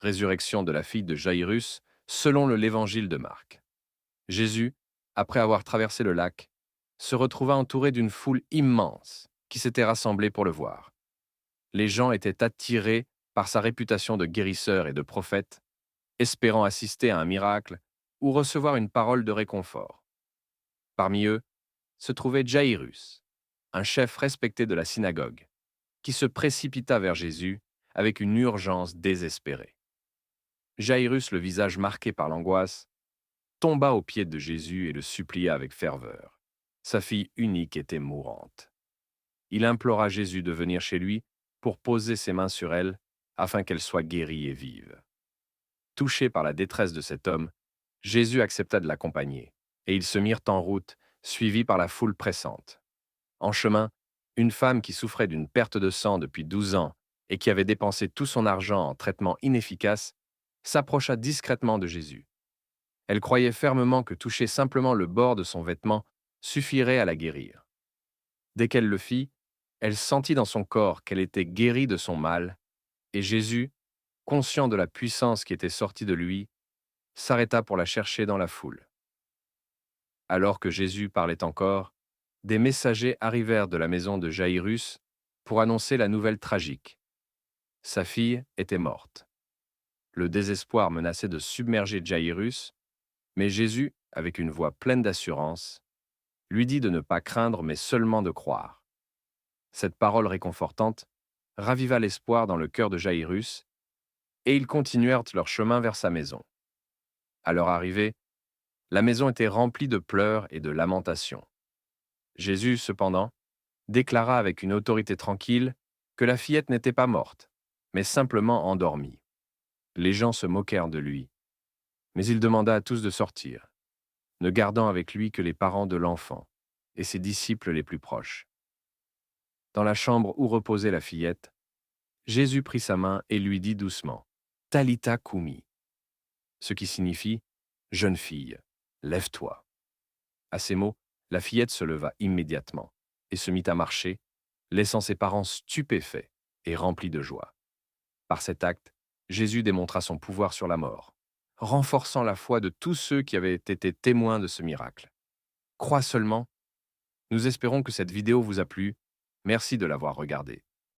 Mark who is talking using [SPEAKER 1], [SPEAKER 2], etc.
[SPEAKER 1] résurrection de la fille de Jaïrus, selon l'Évangile de Marc. Jésus, après avoir traversé le lac, se retrouva entouré d'une foule immense qui s'était rassemblée pour le voir. Les gens étaient attirés par sa réputation de guérisseur et de prophète, espérant assister à un miracle ou recevoir une parole de réconfort. Parmi eux se trouvait Jaïrus, un chef respecté de la synagogue, qui se précipita vers Jésus avec une urgence désespérée. Jaïrus, le visage marqué par l'angoisse, tomba aux pieds de Jésus et le supplia avec ferveur. Sa fille unique était mourante. Il implora Jésus de venir chez lui pour poser ses mains sur elle afin qu'elle soit guérie et vive. Touché par la détresse de cet homme, Jésus accepta de l'accompagner, et ils se mirent en route, suivis par la foule pressante. En chemin, une femme qui souffrait d'une perte de sang depuis 12 ans et qui avait dépensé tout son argent en traitements inefficaces, s'approcha discrètement de Jésus. Elle croyait fermement que toucher simplement le bord de son vêtement suffirait à la guérir. Dès qu'elle le fit, elle sentit dans son corps qu'elle était guérie de son mal, et Jésus, conscient de la puissance qui était sortie de lui, s'arrêta pour la chercher dans la foule. Alors que Jésus parlait encore, des messagers arrivèrent de la maison de Jaïrus pour annoncer la nouvelle tragique. Sa fille était morte. Le désespoir menaçait de submerger Jaïrus, mais Jésus, avec une voix pleine d'assurance, lui dit de ne pas craindre mais seulement de croire. Cette parole réconfortante raviva l'espoir dans le cœur de Jaïrus, et ils continuèrent leur chemin vers sa maison. À leur arrivée, la maison était remplie de pleurs et de lamentations. Jésus, cependant, déclara avec une autorité tranquille que la fillette n'était pas morte, mais simplement endormie. Les gens se moquèrent de lui, mais il demanda à tous de sortir, ne gardant avec lui que les parents de l'enfant et ses disciples les plus proches. Dans la chambre où reposait la fillette, Jésus prit sa main et lui dit doucement « Talitha koumi », ce qui signifie « Jeune fille, lève-toi ». À ces mots, la fillette se leva immédiatement et se mit à marcher, laissant ses parents stupéfaits et remplis de joie. Par cet acte, Jésus démontra son pouvoir sur la mort, renforçant la foi de tous ceux qui avaient été témoins de ce miracle. Crois seulement. Nous espérons que cette vidéo vous a plu. Merci de l'avoir regardée.